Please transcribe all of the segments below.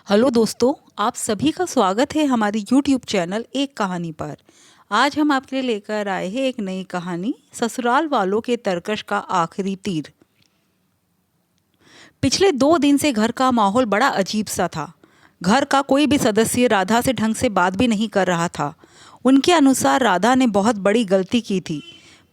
Hello दोस्तों, आप सभी का स्वागत है हमारी यूट्यूब चैनल एक कहानी पर। आज हम आपके लिए लेकर आए हैं एक नई कहानी, ससुराल वालों के तरकश का आखिरी तीर। पिछले 2 दिन से घर का माहौल बड़ा अजीब सा था। घर का कोई भी सदस्य राधा से ढंग से बात भी नहीं कर रहा था। उनके अनुसार राधा ने बहुत बड़ी गलती की थी,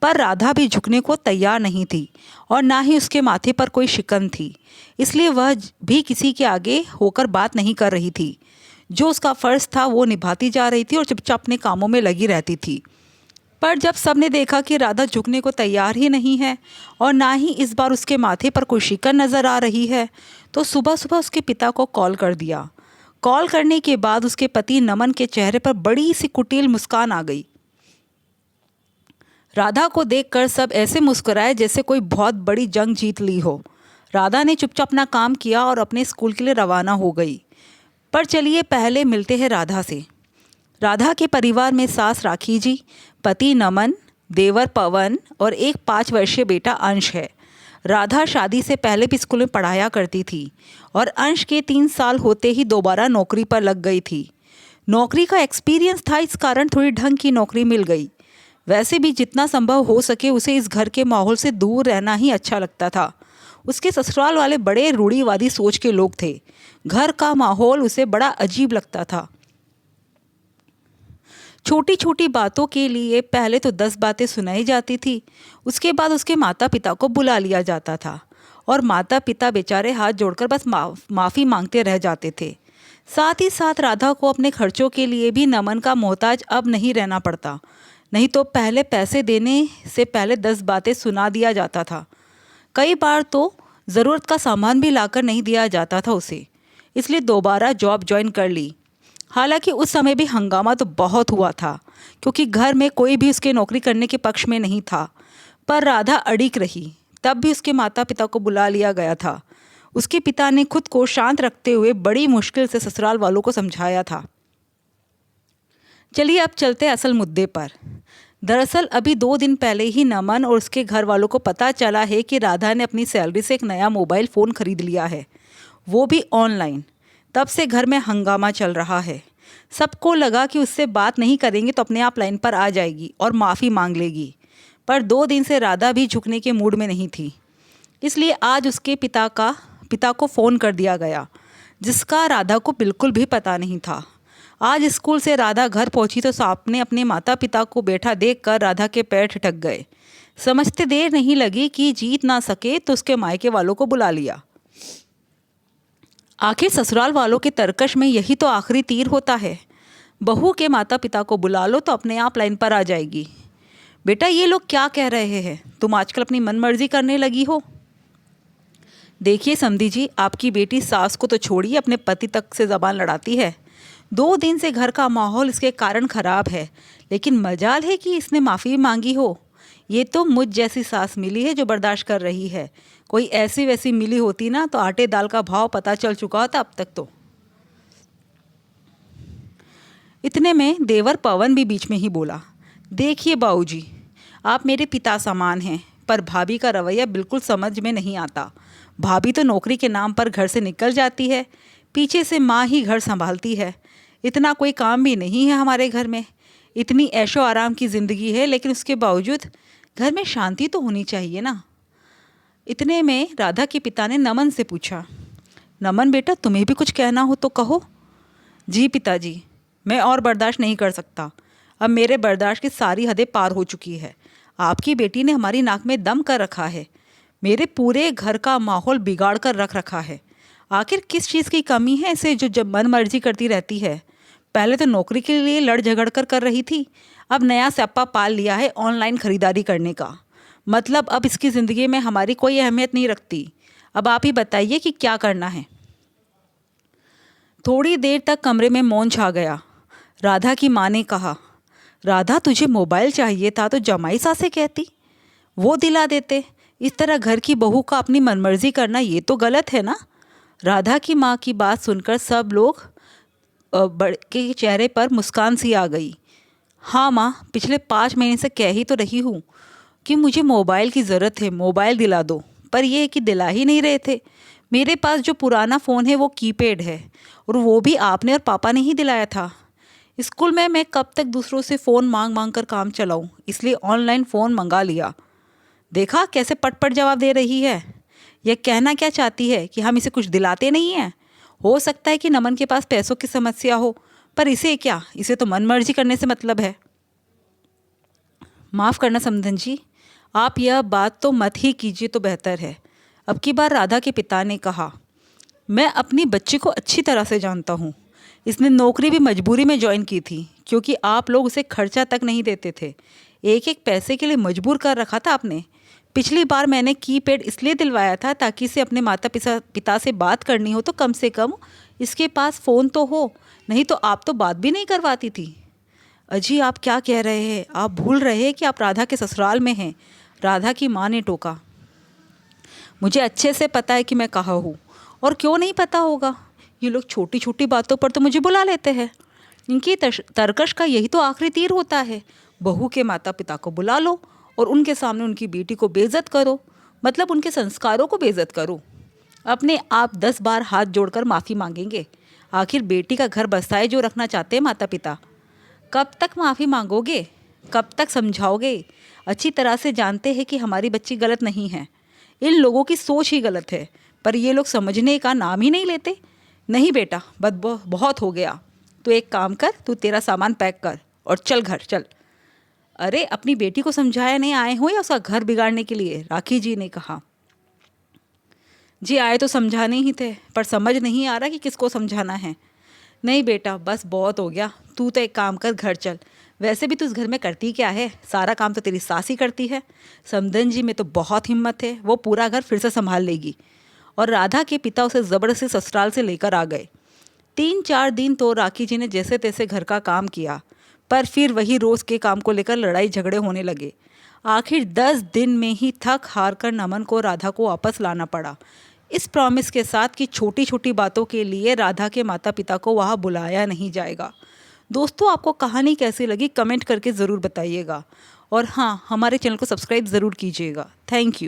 पर राधा भी झुकने को तैयार नहीं थी और ना ही उसके माथे पर कोई शिकन थी। इसलिए वह भी किसी के आगे होकर बात नहीं कर रही थी। जो उसका फ़र्ज़ था वो निभाती जा रही थी और चुपचाप अपने कामों में लगी रहती थी। पर जब सबने देखा कि राधा झुकने को तैयार ही नहीं है और ना ही इस बार उसके माथे पर कोई शिकन नज़र आ रही है, तो सुबह सुबह उसके पिता को कॉल कर दिया। कॉल करने के बाद उसके पति नमन के चेहरे पर बड़ी सी कुटिल मुस्कान आ गई। राधा को देखकर सब ऐसे मुस्कुराए जैसे कोई बहुत बड़ी जंग जीत ली हो। राधा ने चुपचाप अपना काम किया और अपने स्कूल के लिए रवाना हो गई। पर चलिए पहले मिलते हैं राधा से। राधा के परिवार में सास राखी जी, पति नमन, देवर पवन और एक 5 वर्षीय बेटा अंश है। राधा शादी से पहले भी स्कूल में पढ़ाया करती थी और अंश के 3 साल होते ही दोबारा नौकरी पर लग गई थी। नौकरी का एक्सपीरियंस था, इस कारण थोड़ी ढंग की नौकरी मिल गई। वैसे भी जितना संभव हो सके उसे इस घर के माहौल से दूर रहना ही अच्छा लगता था। उसके ससुराल वाले बड़े रूढ़िवादी सोच के लोग थे। घर का माहौल उसे बड़ा अजीब लगता था। छोटी छोटी बातों के लिए पहले तो 10 बातें सुनाई जाती थी, उसके बाद उसके माता पिता को बुला लिया जाता था और माता पिता बेचारे हाथ जोड़कर बस माफ़ी मांगते रह जाते थे। साथ ही साथ राधा को अपने खर्चों के लिए भी नमन का मोहताज अब नहीं रहना पड़ता। नहीं तो पहले पैसे देने से पहले 10 बातें सुना दिया जाता था। कई बार तो ज़रूरत का सामान भी लाकर नहीं दिया जाता था उसे। इसलिए दोबारा जॉब ज्वाइन कर ली। हालांकि उस समय भी हंगामा तो बहुत हुआ था, क्योंकि घर में कोई भी उसके नौकरी करने के पक्ष में नहीं था। पर राधा अड़िग रही। तब भी उसके माता पिता को बुला लिया गया था। उसके पिता ने खुद को शांत रखते हुए बड़ी मुश्किल से ससुराल वालों को समझाया था। चलिए अब चलते असल मुद्दे पर। दरअसल अभी 2 दिन पहले ही नमन और उसके घर वालों को पता चला है कि राधा ने अपनी सैलरी से एक नया मोबाइल फ़ोन खरीद लिया है, वो भी ऑनलाइन। तब से घर में हंगामा चल रहा है। सबको लगा कि उससे बात नहीं करेंगे तो अपने आप लाइन पर आ जाएगी और माफ़ी मांग लेगी। पर 2 दिन से राधा भी झुकने के मूड में नहीं थी। इसलिए आज उसके पिता को फ़ोन कर दिया गया, जिसका राधा को बिल्कुल भी पता नहीं था। आज स्कूल से राधा घर पहुंची तो सामने अपने माता पिता को बैठा देखकर राधा के पैर ठिठक गए। समझते देर नहीं लगी कि जीत ना सके तो उसके मायके वालों को बुला लिया। आखिर ससुराल वालों के तरकश में यही तो आखिरी तीर होता है। बहू के माता पिता को बुला लो तो अपने आप लाइन पर आ जाएगी। बेटा, ये लोग क्या कह रहे हैं? तुम आजकल अपनी मनमर्जी करने लगी हो। देखिए समधी जी, आपकी बेटी सास को तो छोड़िए, अपने पति तक से ज़बान लड़ाती है। 2 दिन से घर का माहौल इसके कारण ख़राब है, लेकिन मजाल है कि इसने माफ़ी मांगी हो। ये तो मुझ जैसी सास मिली है जो बर्दाश्त कर रही है। कोई ऐसी वैसी मिली होती ना तो आटे दाल का भाव पता चल चुका होता अब तक तो। इतने में देवर पवन भी बीच में ही बोला, देखिए बाऊजी, आप मेरे पिता समान हैं, पर भाभी का रवैया बिल्कुल समझ में नहीं आता। भाभी तो नौकरी के नाम पर घर से निकल जाती है, पीछे से माँ ही घर संभालती है। इतना कोई काम भी नहीं है हमारे घर में। इतनी ऐशो आराम की ज़िंदगी है, लेकिन उसके बावजूद घर में शांति तो होनी चाहिए ना। इतने में राधा के पिता ने नमन से पूछा, नमन बेटा, तुम्हें भी कुछ कहना हो तो कहो। जी पिताजी, मैं और बर्दाश्त नहीं कर सकता। अब मेरे बर्दाश्त की सारी हदें पार हो चुकी है। आपकी बेटी ने हमारी नाक में दम कर रखा है। मेरे पूरे घर का माहौल बिगाड़ कर रख रखा है। आखिर किस चीज़ की कमी है इसे जो जब मन मर्जी करती रहती है? पहले तो नौकरी के लिए लड़ झगड़ कर रही थी, अब नया स्यापा पाल लिया है ऑनलाइन ख़रीदारी करने का। मतलब अब इसकी ज़िंदगी में हमारी कोई अहमियत नहीं रखती। अब आप ही बताइए कि क्या करना है। थोड़ी देर तक कमरे में मौन छा गया। राधा की माँ ने कहा, राधा, तुझे मोबाइल चाहिए था तो जमाई सासे कहती, वो दिला देते। इस तरह घर की बहू का अपनी मनमर्जी करना ये तो गलत है ना। राधा की माँ की बात सुनकर सब लोग बड़े के चेहरे पर मुस्कान सी आ गई। हाँ माँ, पिछले 5 महीने से कह ही तो रही हूँ कि मुझे मोबाइल की ज़रूरत है, मोबाइल दिला दो, पर यह है कि दिला ही नहीं रहे थे। मेरे पास जो पुराना फ़ोन है वो कीपैड है, और वो भी आपने और पापा ने ही दिलाया था। स्कूल में मैं कब तक दूसरों से फ़ोन मांग मांग कर काम चलाऊं, इसलिए ऑनलाइन फ़ोन मंगा लिया। देखा कैसे पट पट जवाब दे रही है। यह कहना क्या चाहती है कि हम इसे कुछ दिलाते नहीं हैं। हो सकता है कि नमन के पास पैसों की समस्या हो, पर इसे क्या, इसे तो मन मर्जी करने से मतलब है। माफ़ करना समधन जी, आप यह बात तो मत ही कीजिए तो बेहतर है। अब की बार राधा के पिता ने कहा, मैं अपनी बच्ची को अच्छी तरह से जानता हूँ। इसने नौकरी भी मजबूरी में ज्वाइन की थी, क्योंकि आप लोग उसे खर्चा तक नहीं देते थे। एक एक पैसे के लिए मजबूर कर रखा था आपने। पिछली बार मैंने कीपैड इसलिए दिलवाया था ताकि इसे अपने माता पिता से बात करनी हो तो कम से कम इसके पास फ़ोन तो हो, नहीं तो आप तो बात भी नहीं करवाती थी। अजी आप क्या कह रहे हैं? आप भूल रहे हैं कि आप राधा के ससुराल में हैं। राधा की माँ ने टोका। मुझे अच्छे से पता है कि मैं कहाँ हूँ, और क्यों नहीं पता होगा। ये लोग छोटी छोटी बातों पर तो मुझे बुला लेते हैं। इनकी तरकश का यही तो आखिरी तीर होता है। बहू के माता पिता को बुला लो और उनके सामने उनकी बेटी को बेइज्जत करो, मतलब उनके संस्कारों को बेइज्जत करो। अपने आप 10 बार हाथ जोड़कर माफ़ी मांगेंगे। आखिर बेटी का घर बसाए जो रखना चाहते हैं माता पिता। कब तक माफ़ी मांगोगे? कब तक समझाओगे? अच्छी तरह से जानते हैं कि हमारी बच्ची गलत नहीं है। इन लोगों की सोच ही गलत है, पर ये लोग समझने का नाम ही नहीं लेते। नहीं बेटा, बस बहुत हो गया। तू एक काम कर, तू तेरा सामान पैक कर और चल घर चल। अरे अपनी बेटी को समझाया नहीं आए हो या उसका घर बिगाड़ने के लिए? राखी जी ने कहा। जी आए तो समझाने ही थे, पर समझ नहीं आ रहा कि किसको समझाना है। नहीं बेटा, बस बहुत हो गया। तू तो एक काम कर, घर चल। वैसे भी तू इस घर में करती क्या है? सारा काम तो तेरी सास ही करती है। समधन जी में तो बहुत हिम्मत है, वो पूरा घर फिर से संभाल लेगी। और राधा के पिता उसे ज़बरदस्ती ससुराल से लेकर आ गए। 3-4 दिन तो राखी जी ने जैसे तैसे घर का काम किया, पर फिर वही रोज़ के काम को लेकर लड़ाई झगड़े होने लगे। आखिर 10 दिन में ही थक हार कर नमन को राधा को वापस लाना पड़ा, इस प्रॉमिस के साथ कि छोटी छोटी बातों के लिए राधा के माता पिता को वहाँ बुलाया नहीं जाएगा। दोस्तों, आपको कहानी कैसी लगी कमेंट करके ज़रूर बताइएगा, और हाँ, हमारे चैनल को सब्सक्राइब ज़रूर कीजिएगा। Thank you.